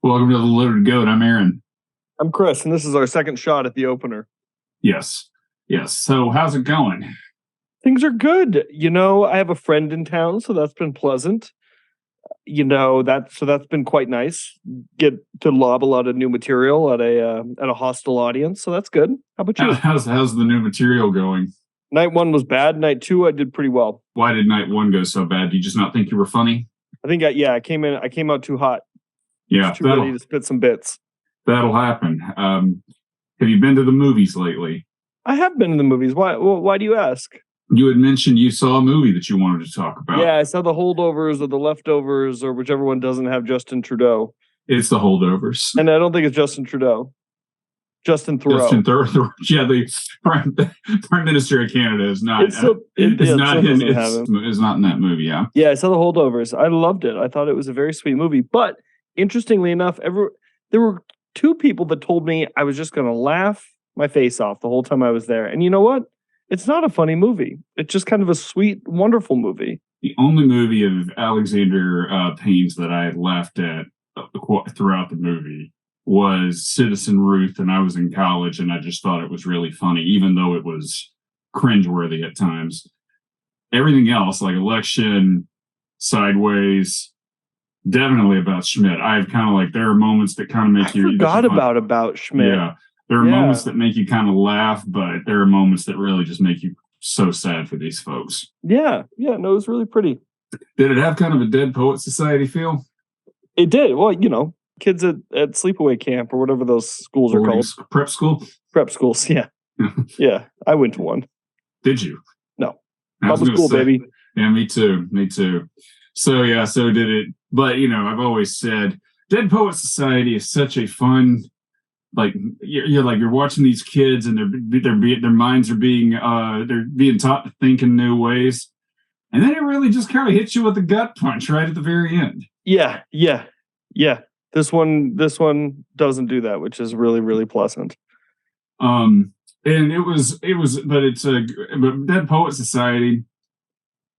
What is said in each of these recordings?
Welcome to the Loaded Goat. I'm Aaron. I'm Chris, and this is our second shot at the opener. Yes. Yes. So how's it going? Things are good. I have a friend in town, so that's been pleasant. That's been quite nice. Get to lob a lot of new material at a hostile audience, so that's good. How about you? How's the new material going? Night one was bad. Night two, I did pretty well. Why did night one go so bad? Do you just not think you were funny? I came out too hot. Yeah, too ready to spit some bits. That'll happen. Have you been to the movies lately? I have been to the movies. Why do you ask? You had mentioned you saw a movie that you wanted to talk about. Yeah, I saw The Holdovers or The Leftovers or whichever one doesn't have Justin Trudeau. It's The Holdovers. And I don't think it's Justin Trudeau. Justin Thoreau. Yeah, the Prime Minister of Canada is not. Is not in that movie. Yeah. Yeah, I saw The Holdovers. I loved it. I thought it was a very sweet movie. But interestingly enough, there were two people that told me I was just going to laugh my face off the whole time I was there. And you know what? It's not a funny movie. It's just kind of a sweet, wonderful movie. The only movie of Alexander Payne's that I laughed at throughout the movie was Citizen Ruth, and I was in college, and I just thought it was really funny, even though it was cringeworthy at times. Everything else, like Election, Sideways, definitely about Schmidt. I've kind of like, there are moments that kind of make you... I forgot about Schmidt. Yeah. There are moments that make you kind of laugh, but there are moments that really just make you so sad for these folks. Yeah. No, it was really pretty. Did it have kind of a Dead Poet Society feel? It did. Well, kids at sleepaway camp or whatever those schools are called. Prep school? Prep schools, yeah. Yeah, I went to one. Did you? No. Public school, baby. Yeah, me too. So did it. But, I've always said Dead Poet Society is such a fun... Like you're watching these kids and their minds are being taught to think in new ways, and then it really just kind of hits you with a gut punch right at the very end. Yeah. This one doesn't do that, which is really, really pleasant. And it's a Dead Poet Society,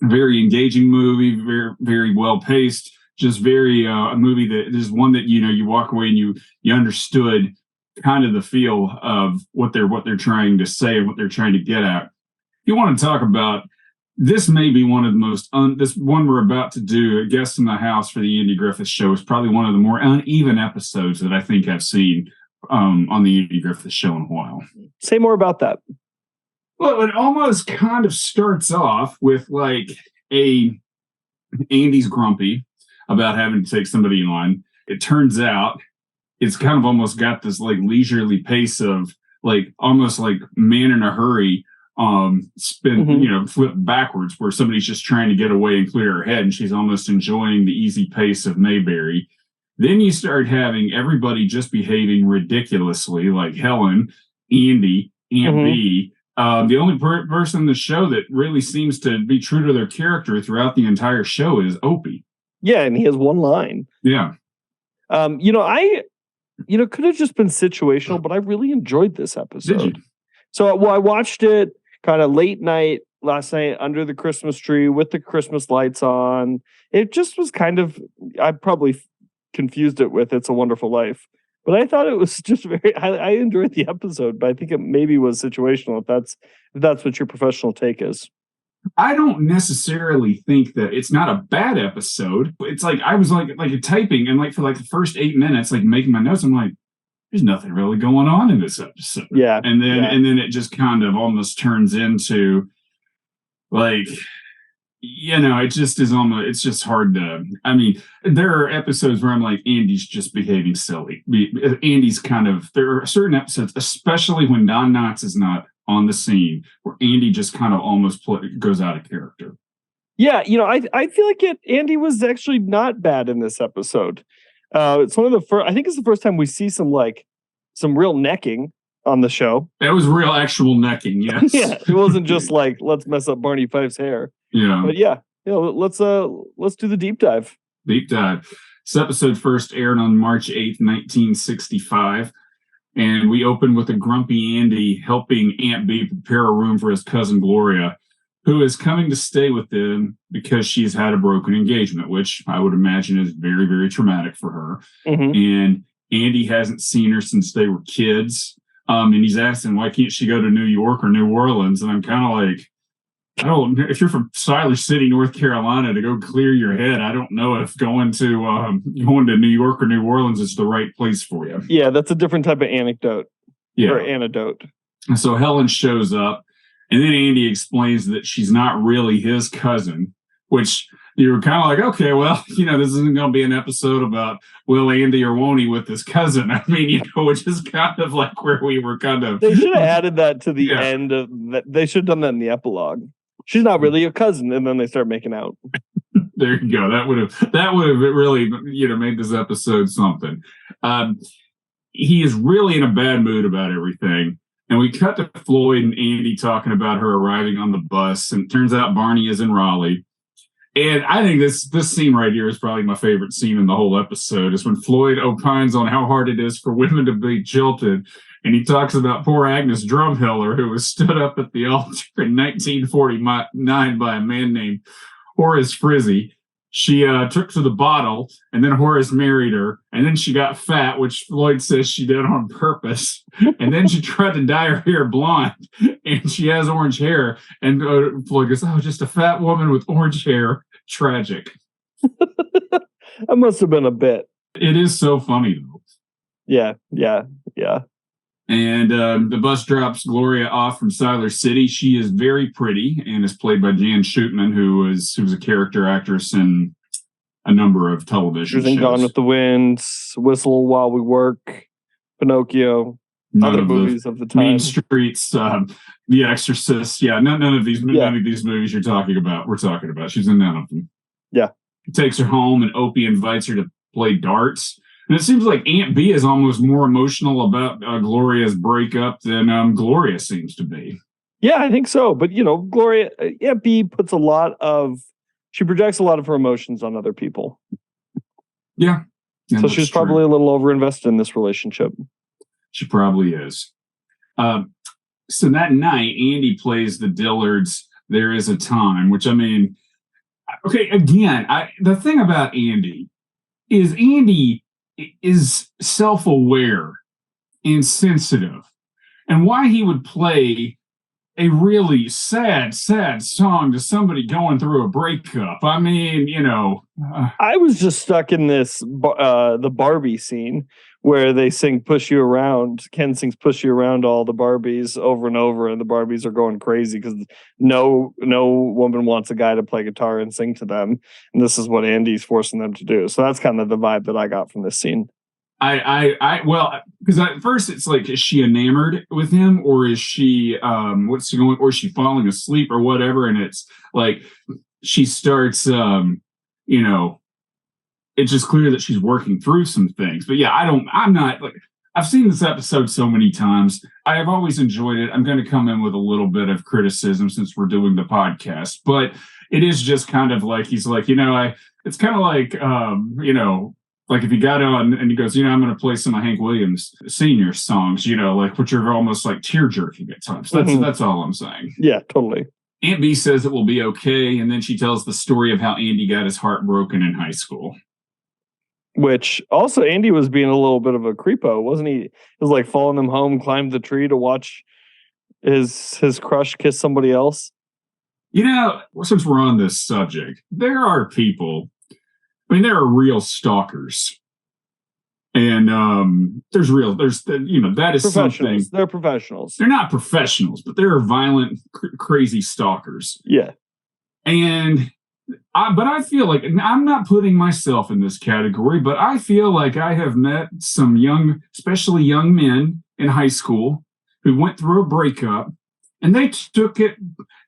very engaging movie, very, very well paced, just very a movie that is one that you walk away and you understood kind of the feel of what they're trying to say and what they're trying to get at. You want to talk about, this may be one of the most this one we're about to do, A Guest in the House for the Andy Griffith Show, is probably one of the more uneven episodes that I think I've seen on the Andy Griffith Show in a while. Say more about that. Well, it almost kind of starts off with like Andy's grumpy about having to take somebody on. It turns out it's kind of almost got this like leisurely pace of like almost like Man in a Hurry flip backwards, where somebody's just trying to get away and clear her head, and she's almost enjoying the easy pace of Mayberry. Then you start having everybody just behaving ridiculously, like Helen, Andy, Aunt B. The only person in the show that really seems to be true to their character throughout the entire show is Opie. Yeah, and he has one line. Yeah. Could have just been situational, but I really enjoyed this episode. Did you? So, I watched it kind of late night last night under the Christmas tree with the Christmas lights on. It just was kind of, I probably confused it with It's a Wonderful Life, but I thought it was just I enjoyed the episode, but I think it maybe was situational if that's what your professional take is. I don't necessarily think that it's not a bad episode. It's like I was like typing and like for like the first 8 minutes, like making my notes. I'm like, there's nothing really going on in this episode. Yeah. And then it just kind of almost turns into like, it just is almost, it's just hard to, I mean, there are episodes where I'm like, Andy's just behaving silly. Andy's there are certain episodes, especially when Don Knotts is not on the scene, where Andy just kind of almost goes out of character. Yeah, I feel like Andy was actually not bad in this episode. It's one of the first. I think it's the first time we see some real necking on the show. That was real, actual necking. Yes. Yeah, it wasn't just like let's mess up Barney Fife's hair. Yeah, but yeah, let's do the deep dive. Deep dive. This episode first aired on March 8th, 1965. And we open with a grumpy Andy helping Aunt B prepare a room for his cousin Gloria, who is coming to stay with them because she's had a broken engagement, which I would imagine is very, very traumatic for her. Mm-hmm. And Andy hasn't seen her since they were kids. And he's asking, why can't she go to New York or New Orleans? And I'm kind of like, I don't. If you're from Siler City, North Carolina, to go clear your head, I don't know if going to New York or New Orleans is the right place for you. Yeah, that's a different type of anecdote. Yeah. Or antidote. And so Helen shows up, and then Andy explains that she's not really his cousin, which you were kind of like, okay, well, this isn't going to be an episode about will Andy or won't he with his cousin. I mean, which is kind of like where we were kind of. They should have added that to the end of that. They should have done that in the epilogue. She's not really your cousin, and then they start making out. There you go. That would have really made this episode something. He is really in a bad mood about everything. And we cut to Floyd and Andy talking about her arriving on the bus. And it turns out Barney is in Raleigh. And I think this scene right here is probably my favorite scene in the whole episode, is when Floyd opines on how hard it is for women to be jilted. And he talks about poor Agnes Drumheller, who was stood up at the altar in 1949 by a man named Horace Frizzy. She took to the bottle, and then Horace married her, and then she got fat, which Floyd says she did on purpose. And then she tried to dye her hair blonde, and she has orange hair. And Floyd goes, "Oh, just a fat woman with orange hair. Tragic." That must have been a bit. It is so funny, though. Yeah. And the bus drops Gloria off from Siler City. She is very pretty and is played by Jan Schutman, who was a character actress in a number of television shows. Gone with the Wind, Whistle While We Work, Pinocchio, other movies of the time. Mean Streets, The Exorcist. Yeah, none of these movies you're talking about. We're talking about. She's in none of them. Yeah. He takes her home, and Opie invites her to play darts. And it seems like Aunt B is almost more emotional about Gloria's breakup than Gloria seems to be. Yeah, I think so. But, Gloria, Aunt B she projects a lot of her emotions on other people. Yeah. So she's probably a little overinvested in this relationship. She probably is. So that night, Andy plays the Dillards' There Is a Time, which, I mean, okay, again, the thing about Andy is self-aware and sensitive, and why he would play a really sad song to somebody going through a breakup. I mean, I was just stuck in this the Barbie scene where they sing "Push You Around." Ken sings "Push You Around" to all the Barbies over and over, and the Barbies are going crazy because no woman wants a guy to play guitar and sing to them, and this is what Andy's forcing them to do. So that's kind of the vibe that I got from this scene. Well, because at first it's like, is she enamored with him, or is she what's she going, or is she falling asleep or whatever? And it's like she starts it's just clear that she's working through some things. But yeah, I'm not like, I've seen this episode so many times. I have always enjoyed it. I'm going to come in with a little bit of criticism since we're doing the podcast, but it is just kind of like, he's like, it's kind of like, like if he got on and he goes, I'm going to play some of Hank Williams Sr. songs, like, which are almost like tear jerking at times. That's all I'm saying. Yeah, totally. Aunt B says it will be okay. And then she tells the story of how Andy got his heart broken in high school. Which also Andy was being a little bit of a creepo, wasn't he? He was like following them home, climbed the tree to watch his crush kiss somebody else. Since we're on this subject, there are people, there are real stalkers. And that is something. They're professionals. They're not professionals, but there are violent, crazy stalkers. Yeah. But I feel like, I'm not putting myself in this category, but I feel like I have met some especially young men in high school who went through a breakup, and they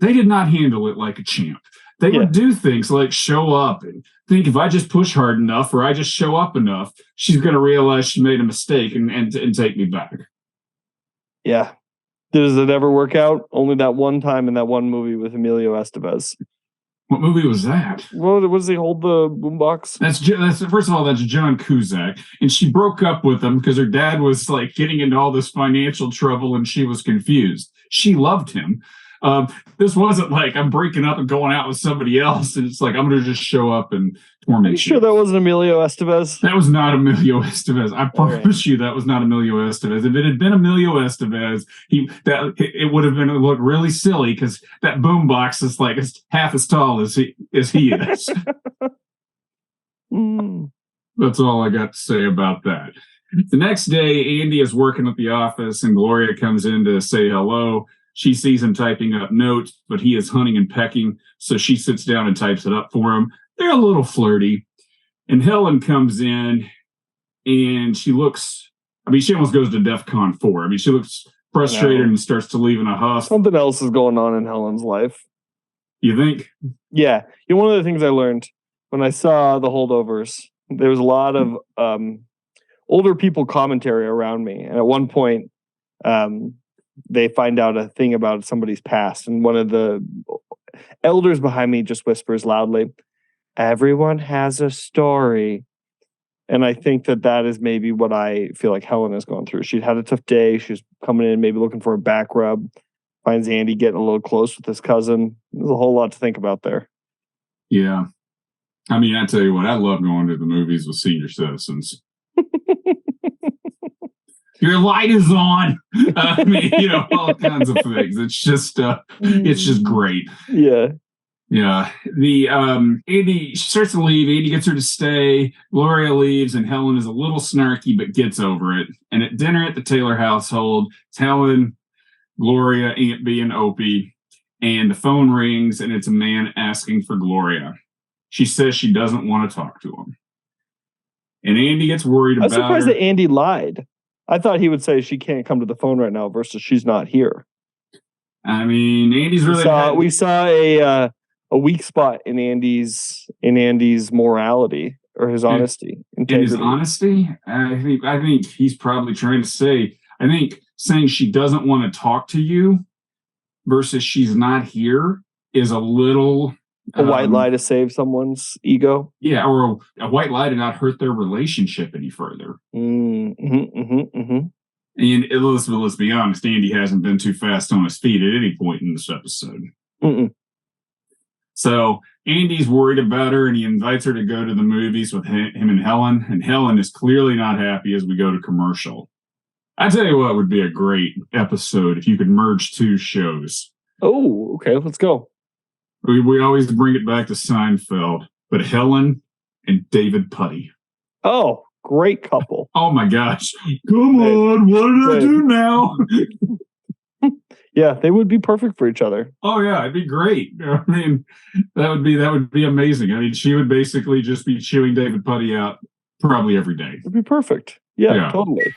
did not handle it like a champ. They would do things like show up and think, if I just push hard enough or I just show up enough, she's going to realize she made a mistake and take me back. Yeah. Does it ever work out? Only that one time in that one movie with Emilio Estevez. What movie was that? Well, does he hold the boombox? That's first of all, that's John Cusack, and she broke up with him because her dad was like getting into all this financial trouble, and she was confused. She loved him, This wasn't like I'm breaking up and going out with somebody else, and it's like I'm going to just show up and torment Are you sure that wasn't Emilio Estevez? That was not Emilio Estevez. I promise you that was not Emilio Estevez. If it had been Emilio Estevez, it would have been look really silly because that boombox is like half as tall as he is. That's all I got to say about that. The next day, Andy is working at the office, and Gloria comes in to say hello. She sees him typing up notes, but he is hunting and pecking, so she sits down and types it up for him. They're a little flirty. And Helen comes in, and she almost goes to DEFCON 4. I mean, she looks frustrated and starts to leave in a huff. Something else is going on in Helen's life. You think? Yeah. One of the things I learned when I saw The Holdovers, there was a lot of older people commentary around me. And at one point, they find out a thing about somebody's past. And one of the elders behind me just whispers loudly, "Everyone has a story." And I think that is maybe what I feel like Helen is going through. She'd had a tough day. She's coming in, maybe looking for a back rub. Finds Andy getting a little close with his cousin. There's a whole lot to think about there. Yeah. I mean, I tell you what, I love going to the movies with senior citizens. Your light is on. I mean, all kinds of things. It's just great. Yeah. Yeah. Andy starts to leave. Andy gets her to stay. Gloria leaves, and Helen is a little snarky, but gets over it. And at dinner at the Taylor household, it's Helen, Gloria, Aunt B, and Opie. And the phone rings, and it's a man asking for Gloria. She says she doesn't want to talk to him. And Andy gets worried about her. I'm surprised that Andy lied. I thought he would say she can't come to the phone right now versus she's not here. I mean, Andy's really... We saw a weak spot in Andy's morality or his honesty. Integrity. In his honesty? I think he's probably trying to say, saying she doesn't want to talk to you versus she's not here is a little... A white lie to save someone's ego? Yeah, or a white lie to not hurt their relationship any further. And let's be honest, Andy hasn't been too fast on his feet at any point in this episode. So Andy's worried about her, and he invites her to go to the movies with him and Helen. And Helen is clearly not happy as we go to commercial. I tell you what would be a great episode if you could merge two shows. Oh, okay, let's go. We always bring it back to Seinfeld, but Helen and David Putty. Oh, great couple. Oh my gosh. Come on, what did I do now? Yeah, they would be perfect for each other. Oh yeah, it'd be great. I mean, that would be amazing. I mean, she would basically just be chewing David Putty out probably every day. It'd be perfect. Yeah, totally.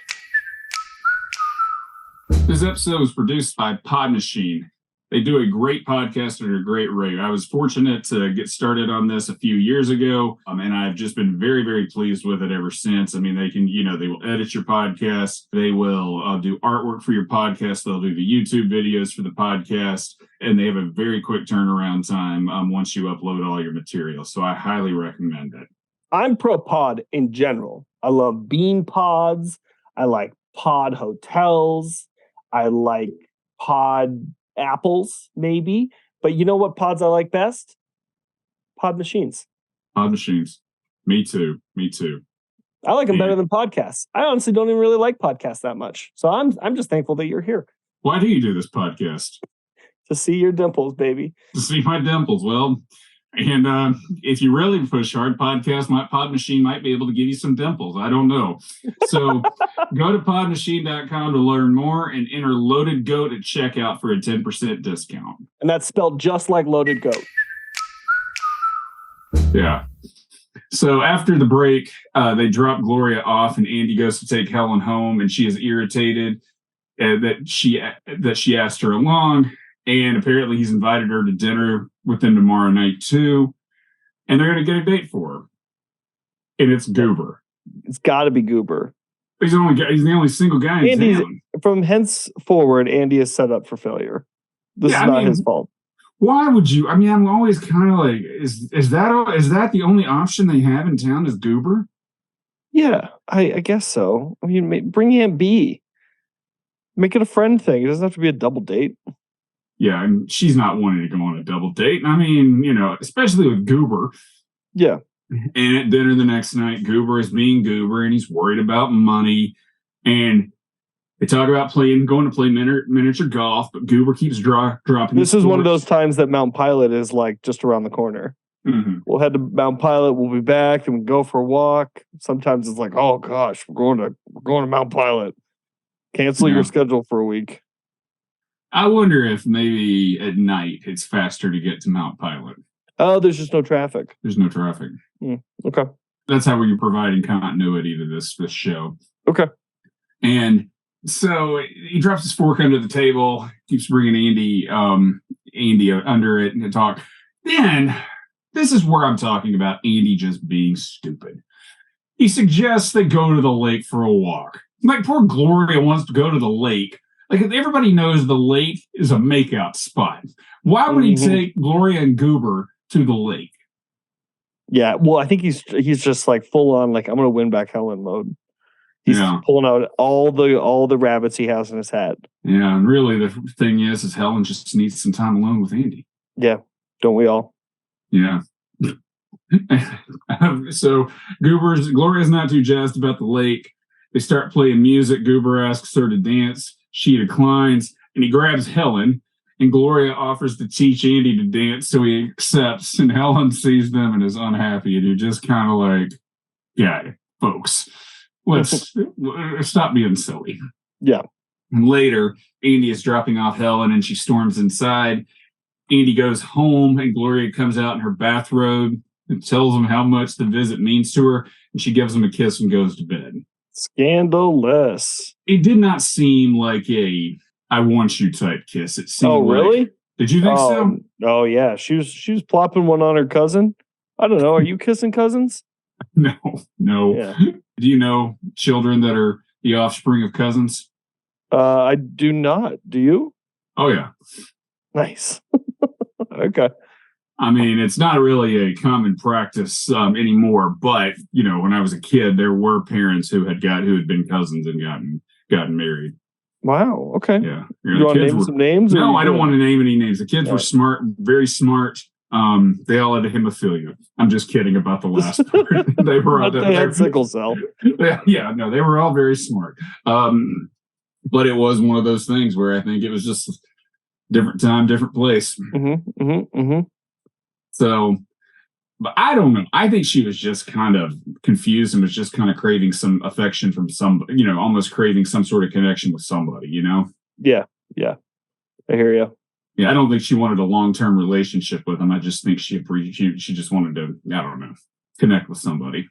This episode was produced by Pod Machine. They do a great podcast at a great rate. I was fortunate to get started on this a few years ago, and I've just been very, very pleased with it ever since. I mean, they will edit your podcast. They will do artwork for your podcast. They'll do the YouTube videos for the podcast, and they have a very quick turnaround time once you upload all your material. So I highly recommend it. I'm pro pod in general. I love bean pods. I like pod hotels. I like pod apples, maybe. But you know what pods I like best? Pod machines. Pod machines. Me too. I like them better than podcasts. I honestly don't even really like podcasts that much. So I'm just thankful that you're here. Why do you do this podcast? To see your dimples, baby. To see my dimples. Well, and if you really push hard, my Pod Machine might be able to give you some dimples. I don't know. So go to podmachine.com to learn more and enter Loaded Goat at checkout for a 10% discount. And that's spelled just like Loaded Goat. Yeah. So after the break, they drop Gloria off, and Andy goes to take Helen home, and she is irritated that she asked her along. And apparently he's invited her to dinner with them tomorrow night too. And they're going to get a date for her. And it's Goober. It's got to be Goober. He's the only single guy in town. From henceforward, Andy is set up for failure. This is not his fault. Why would you? I mean, I'm always kind of like, is that the only option they have in town is Goober? Yeah, I guess so. I mean, bring Aunt B. Make it a friend thing. It doesn't have to be a double date. Yeah, and she's not wanting to go on a double date. I mean, especially with Goober. Yeah. And at dinner the next night, Goober is being Goober, and he's worried about money. And they talk about going to play miniature golf, but Goober keeps dropping. This is one of those times that Mount Pilot is like just around the corner. Mm-hmm. We'll head to Mount Pilot. We'll be back and we go for a walk. Sometimes it's like, oh gosh, we're going to Mount Pilot. Cancel your schedule for a week. I wonder if maybe at night it's faster to get to Mount Pilot. Oh, there's just no traffic. There's no traffic. Okay. That's how you're providing continuity to this show. Okay. And so he drops his fork under the table, keeps bringing Andy under it to talk. Then this is where I'm talking about Andy just being stupid. He suggests they go to the lake for a walk. Like, poor Gloria wants to go to the lake. Like, everybody knows the lake is a makeout spot. Why would he take Gloria and Goober to the lake? Yeah, well, I think he's just like full on, like, I'm going to win back Helen mode. He's pulling out all the rabbits he has in his hat. Yeah, and really the thing is Helen just needs some time alone with Andy. Yeah, don't we all? Yeah. So Gloria's not too jazzed about the lake. They start playing music. Goober asks her to dance. She declines, and he grabs Helen, and Gloria offers to teach Andy to dance, so he accepts, and Helen sees them and is unhappy, and you're just kind of like, yeah, folks, let's stop being silly. Yeah. And later, Andy is dropping off Helen, and she storms inside. Andy goes home, and Gloria comes out in her bathrobe and tells him how much the visit means to her, and she gives him a kiss and goes to bed. Scandalous. It did not seem like a "I want you" type kiss. It seemed. Oh, really? Like, did you think so? Oh, yeah. She was plopping one on her cousin. I don't know. Are you kissing cousins? No. Yeah. Do you know children that are the offspring of cousins? I do not. Do you? Oh, yeah. Nice. Okay. I mean, it's not really a common practice anymore, but when I was a kid, there were parents who had been cousins and gotten married. Wow. Okay. Yeah. You want to name some names? No, I don't want to name any names. The kids were smart, very smart. They all had hemophilia. I'm just kidding about the last part. They were all they had sickle cell. Yeah, no, they were all very smart. But it was one of those things where I think it was just different time, different place. So, but I don't know. I think she was just kind of confused and was just kind of craving some affection from somebody, almost craving some sort of connection with somebody, Yeah. I hear you. Yeah, I don't think she wanted a long-term relationship with him. I just think she just wanted to, I don't know, connect with somebody.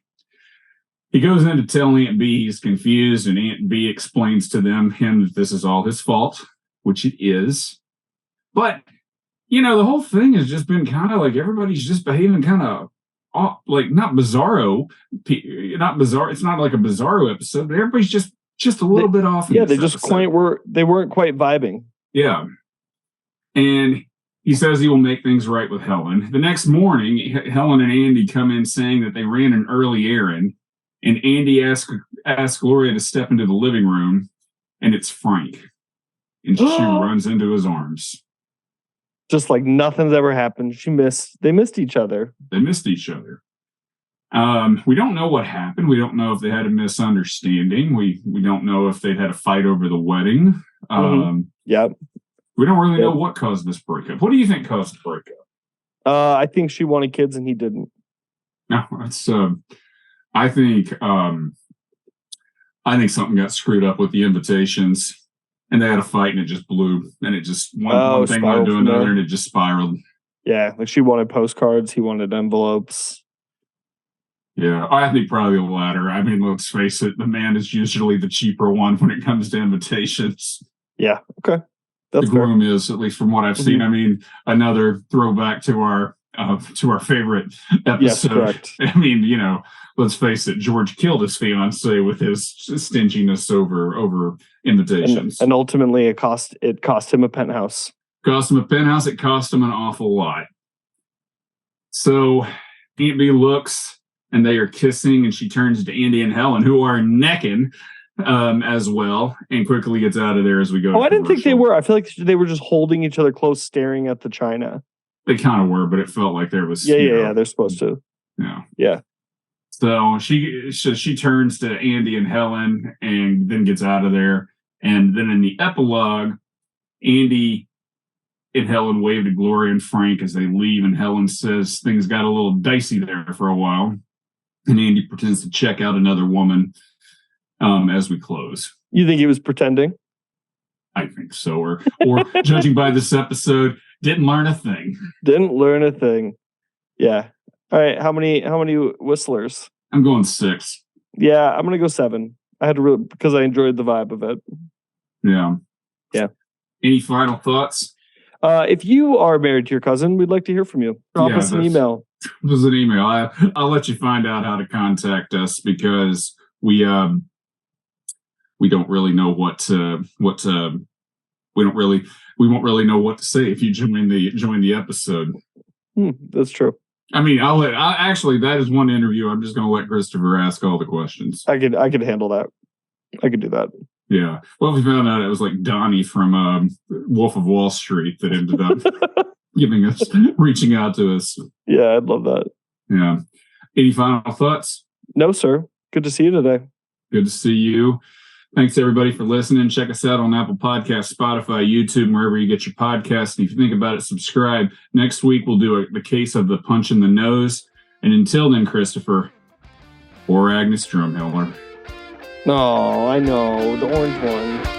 He goes in to tell Aunt B he's confused, and Aunt B explains to him that this is all his fault, which it is. But the whole thing has just been kind of like everybody's just behaving kind of like not bizarro. It's not like a bizarro episode, but everybody's just a little bit off. Yeah, they weren't quite vibing. Yeah. And he says he will make things right with Helen. The next morning, Helen and Andy come in saying that they ran an early errand, and Andy asks Gloria to step into the living room, and it's Frank. And she runs into his arms. Just like nothing's ever happened. They missed each other. We don't know what happened. We don't know if they had a misunderstanding. We don't know if they had a fight over the wedding. Yeah. We don't really know what caused this breakup. What do you think caused the breakup? I think she wanted kids and he didn't. No, it's I think something got screwed up with the invitations. And they had a fight, and it just blew, and it just one thing led to another, and it just spiraled. Yeah, like she wanted postcards, he wanted envelopes. Yeah, I think probably the latter. I mean, let's face it, the man is usually the cheaper one when it comes to invitations. Yeah, okay. That's the groom is, at least from what I've seen. I mean, another throwback to our favorite episode. Yes, correct. I mean, let's face it, George killed his fiancée with his stinginess over invitations. And ultimately it cost him a penthouse. It cost him an awful lot. So Aunt B looks, and they are kissing, and she turns to Andy and Helen, who are necking. as well, and quickly gets out of there as we go. Oh, I didn't think they were. I feel like they were just holding each other close, staring at the china. They kind of were, but it felt like there was. Yeah. They're supposed to. Yeah. So she turns to Andy and Helen, and then gets out of there. And then in the epilogue, Andy and Helen wave to Gloria and Frank as they leave, and Helen says things got a little dicey there for a while. And Andy pretends to check out another woman as we close. You think he was pretending? I think so. Or judging by this episode, didn't learn a thing. Didn't learn a thing. Yeah. All right. How many whistlers? I'm going 6. Yeah, I'm gonna go 7. I had to because I enjoyed the vibe of it. Yeah. Yeah. Any final thoughts? If you are married to your cousin, we'd like to hear from you. Drop us an email. There's an email. I'll let you find out how to contact us, because we won't really know what know what to say if you join the episode. That's true. I mean, actually, that is one interview. I'm just going to let Christopher ask all the questions. I could handle that. I could do that. Yeah. Well, we found out it was like Donnie from Wolf of Wall Street that ended up reaching out to us. Yeah, I'd love that. Yeah. Any final thoughts? No, sir. Good to see you today. Good to see you. Thanks, everybody, for listening. Check us out on Apple Podcasts, Spotify, YouTube, wherever you get your podcasts. And if you think about it, subscribe. Next week, we'll do the case of the punch in the nose. And until then, Christopher, or Agnes Drumheller. No, I know. The orange one.